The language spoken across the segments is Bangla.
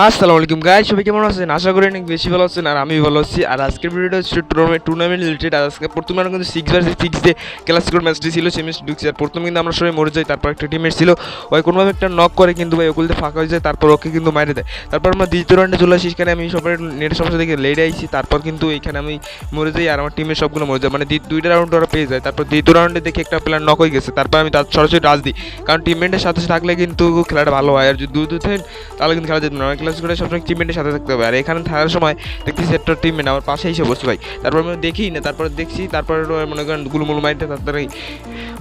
আসসালামু আলাইকুম গাইস, সবাই কেমন আছেন? আশা করি অনেক বেশি ভালো আছেন আর আমি ভালো আছি। আর আজকের ভিডিওটা হচ্ছে টুর্নামেন্ট রিলেটেড। আর আজকে প্রথমে আমরা কিন্তু 6 vs 6 যে ক্লাসিক ম্যাচটি ছিল সেই ম্যাচটি ঢুকছি। আর প্রথমে কিন্তু আমরা সবাই মরে যাই, তারপর একটা টিমমেট ছিল ওই কোনোভাবে একটা নক করে কিন্তু ভাই ওগুলোতে ফাঁকা হয়ে যায়, তারপর ওকে কিন্তু মারে দেয়। তারপর আমরা দ্বিতীয় রাউন্ডে চলে আসি, সেখানে আমি সবাই নেটের সমস্যা দেখে লেটে আইছি, তারপর কিন্তু এখানে আমি মরে যাই আর আমার টিমের সবগুলো মরে যায়, মানে দুইটা রাউন্ড ওরা পেয়ে যায়। তারপর দ্বিতীয় রাউন্ডে দেখি একটা প্লেয়ার নক হয়ে গেছে, তারপর আমি তার সরাসরি রাজ দিই, কারণ টিমমেটের সাথে থাকলে কিন্তু খেলাটা ভালো হয়। আর যদি দূর দূর থাকেন তাহলে কিন্তু খেলা যেতে না, ক্লাস করে সবসময় টিমমেটের সাথে থাকতে হবে। আর এখানে থাকার সময় দেখতেছি একটা টিমমেট আমার পাশে এসে বসছে ভাই, তারপর আমি দেখি না, তারপর দেখছি, তারপর মনে করেন গুলমুল মাইতে তাড়াতাড়ি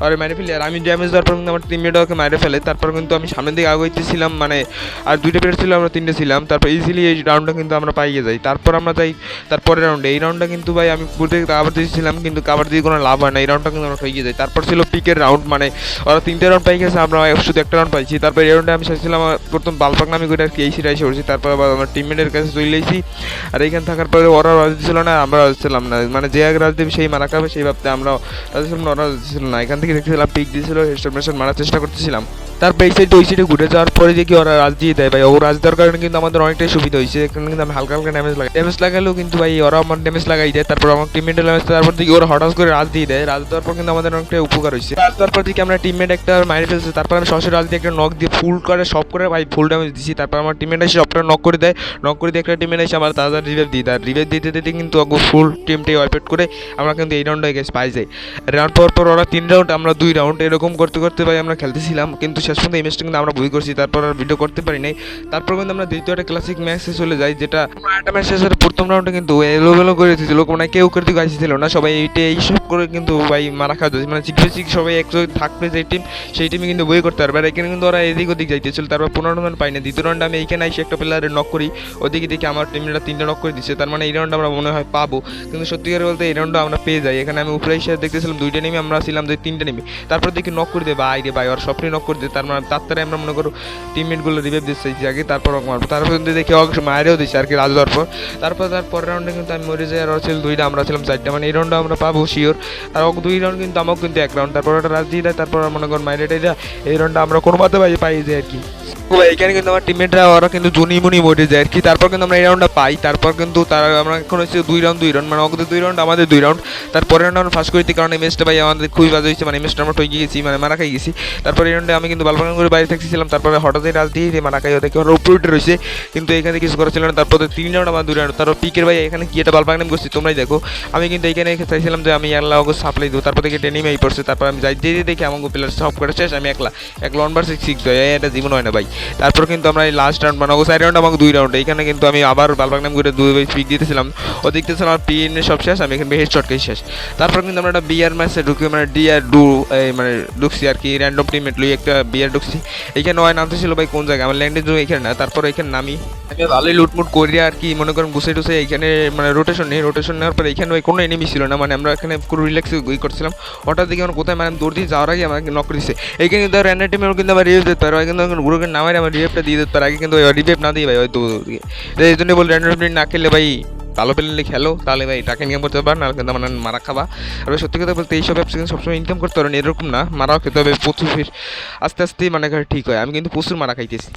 আর মেরে ফেলি। আর আমি ড্যামেজ দেওয়ার পর কিন্তু আমার টিমমেট ওকে মেরে ফেলে। তারপর কিন্তু আমি সামনের দিকে আগাইতেছিলাম, মানে আর দুইটা প্লেয়ার ছিল, আমরা তিনটে ছিলাম। তারপর ইজিলি এই রাউন্ডটা কিন্তু আমরা পাইয়ে যাই। তারপর আমরা যাই তারপরের রাউন্ডে। এই রাউন্ডটা কিন্তু ভাই আমি পুরো কাভার দিয়েছিলাম, কিন্তু কাভার দিয়ে কোনো লাভ হয় না, এই রাউন্ডটা কিন্তু আমরা হয়ে যাই। তারপর ছিল পিকের রাউন্ড, মানে ওরা তিনটে রাউন্ড পাই গেছে, আমরা শুধু একটা রাউন্ড পাইছি। তারপর এই রাউন্ডে আমি চাইছিলাম প্রথম বালপাক নামে করে আর কি এই সিরা এসে পড়ছি। তারপর আবার আমার টিমমেটের কাছে চলে এসেছি। আর এইখানে থাকার পরে ওরা রাজ ছিল না, আমরা রাজ ছিলাম না, মানে যে এক রাজ দেবে সেই মারা খাবে সেই ভাবতে আমরা রাজ ছিলাম না, ওরা রাজ ছিল না। এখান থেকে দেখতেছিলাম পিক দিয়েছিল, হেডশট মারার চেষ্টা করতেছিলাম। তারপর এই সাইড ওই সাইডে ঘুরে যাওয়ার পরে দেখি ওরা রাজ দিয়ে দেয় ভাই। ও রাজ দেওয়ার কারণে কিন্তু আমাদের অনেকটাই সুবিধা হয়েছে। এখানে কিন্তু আমি হালকা হালকা ড্যামেজ লাগালেও কিন্তু ভাই ওরা আমার ড্যামেজ লাগাই দেয়। তারপর আমার টিমমেটের ড্যামেজ, তারপর দেখি ওরা হঠাৎ করে রাজ দিয়ে দেয়। রাজ দেওয়ার পর কিন্তু আমাদের অনেকটাই উপকার হয়েছে। রাজ দেওয়ার পর দেখি আমরা টিমমেট একটা মারি ফেলছে, তারপর আমি সরাসরি রাজ দিয়ে একটা নক দিয়ে ফুল করে সব করে ভাই ফুল ড্যামেজ দিচ্ছি। তারপর আমার টিমমেট এসে সবটা নক করে দেয়, নক করে দিয়ে একটা টিমমেট এসে আমার তাজা রিভাইভ দিয়ে দেয়। রিভাইভ দিতে দিতে কিন্তু ফুল টিমটাই ওয়াইপেট করে আমরা কিন্তু এই রাউন্ডে গেছে পাই যাই। রাউন্ড পর ওরা 3 রাউন্ড আমরা 2 রাউন্ড এরকম করতে করতে ভাই আমরা খেলতেছিলাম, কিন্তু শেষ পর্যন্ত এই ম্যাচটা কিন্তু আমরা বই করছি। তারপর আর ভিডিও করতে পারি নাই। তারপর কিন্তু আমরা দ্বিতীয় একটা ক্লাসিক ম্যাচে চলে যাই, যেটা একটা ম্যাচ শেষের প্রথম রাউন্ডে কিন্তু এলোমেলো করে দিয়েছিল, মানে কেউ করতে আসছিল না, সবাই এইসব করে কিন্তু ভাই মারা খাওয়া যাচ্ছে, মানে চিক সবাই একসাথে থাকবে যে টিম সেই টিমে কিন্তু বই করতে পারবে। আর এখানে কিন্তু ওরা এদিক ওদিক যাইতেছিল। তারপর 15 রাউন্ড পাই না, দ্বিতীয় রাউন্ডে আমি এইখানে এসে একটা প্লেয়ারের নক করি, ওদিকে দেখি আমার টিমটা 3টা নক করে দিচ্ছে। তার মানে এই রাউন্ড আমরা মনে হয় পাবো, কিন্তু সত্যিকার বলতে এই রাউন্ডটা আমরা পেয়ে যাই। এখানে আমি উপরে এসে দেখতেছিলাম 2টা নেমে, আমরা ছিলাম যে 3টে নেমে। তারপর দেখি নক করে দেবে ভাই রে ভাই, আর সবটাই নক করে দেয়। তার মানে তাড়াতাড়ি আমরা মনে করো টিমমেটগুলো রিভাইভ দিচ্ছে আগে, তারপর মারবো। তারপর কিন্তু দেখি মারেও দিচ্ছে আর কি রাজ দেওয়ার পর। তারপর পরের রাউন্ডে কিন্তু আমি মরে যাই, আর ছিল 2টা, আমরা ছিলাম 4টা, মানে এই রাউন্ডে আমরা পাবো শিওর। আর 2 রাউন্ড কিন্তু আমাকে কিন্তু 1 রাউন্ড, তারপর ওটা রাজ দিয়ে দেয়। তারপর মনে করেন মাইরেটাইরা এই রাউন্ডটা আমরা কোনো মতে পাই যাই আর কি। এখানে কিন্তু আমার টিমমেটরা ওরা কিন্তু জুনিমুনি মরে যায় আর কি। তারপর কিন্তু আমরা এই রাউন্ডটা পাই। তারপর কিন্তু তারা আমরা এখন হচ্ছে 2 রাউন্ড মানে ওদের 2 রাউন্ড আমাদের 2 রাউন্ড। তারপরে রাউন্ড আমরা ফার্স্ট করতে, কারণ এই ম্যাচটা ভাই আমাদের খুবই বাজে হয়েছে, মানে ম্যাচটা আমরা ঠকে গেছি, মানে মারা খাই গেছি। তারপর এই রাউন্ডে আমি কিন্তু বালবাগান করে বাইরে থাকছিলাম, তারপরে হঠাৎই রাজ দিয়ে মারা খাই ওদেরকে, ওরা উপরে উঠে রয়েছে, কিন্তু এখানে কিছু করা ছিল না। তারপর 3 রাউন্ড আমার 2 রাউন্ড। তারপর পিকের ভাই এখানে কি একটা বালবাগান করছি তোমরাই দেখো। আমি কিন্তু এইখানে চাইছিলাম যে আমি একলা ওকে সাপ্লাই দেবো, তারপর থেকে টেনিমে এই পড়ছে। তারপর আমি যাই দিয়ে দেখি আমাকে প্লেয়ার সব করে শেষ, আমি একলা 1 ভার্সেস 6 হয়, এটা জীবন হয় না ভাই। তারপর কিন্তু আমরা এই লাস্ট রাউন্ড মানে 4 রাউন্ড আমাকে 2 রাউন্ড, এইখানে কিন্তু আমি আবার বালবাগ নাম করে 2 পিক দিতেছিলাম, ও দেখতেছিলাম আমার পিন সব শেষ, আমি এখানে হেডশটকেই শেষ। তারপর কিন্তু আমরা একটা বিআর ম্যাচে ঢুকি, মানে মানে ঢুকছি আর কি, র্যান্ডম টিমমেট লই একটা বিআর ঢুকছি। এইখানে ওই নামতে ছিল ভাই কোন জায়গায়, আমার ল্যান্ডের জন্য এখানে না। তারপর এখানে নামি আমি ভালোই লুটমুট করি আর কি, মনে করেন গুছে টুসে এইখানে মানে রোটেশন নেওয়ার পর এখানে ওই কোনো এনিমি ছিল না, মানে আমরা এখানে পুরো রিল্যাক্সে করছিলাম। হঠাৎ দিকে আমার কোথায় মানে দৌড় দিয়ে যাওয়ার আগে আমাকে নক করে দিচ্ছে। এইখানে কিন্তু র্যান্ডম টিমের কিন্তু আমার রিভিউ দিতে পারে, কিন্তু গ্রুপের নামের আমার রিভিউটা দিয়ে দিতে পারে আগে, কিন্তু রিভিউ না দিয়ে ভাই হয়তো এই জন্য বলি র্যান্ডম টিম না খেললে ভাই ভালো পেলে খেলো, তাহলে ভাই টাকা ইনকাম করতে পারবে, নাহলে কিন্তু মানে মারা খাবা। আর সত্যি কথা বলতে এইসব অ্যাপস কিন্তু সবসময় ইনকাম করতে পারেন এরকম না, মারাও খেতে হবে প্রচুর, আস্তে আস্তে মানে ঠিক হয়। আমি কিন্তু প্রচুর মারা খাইতেছি।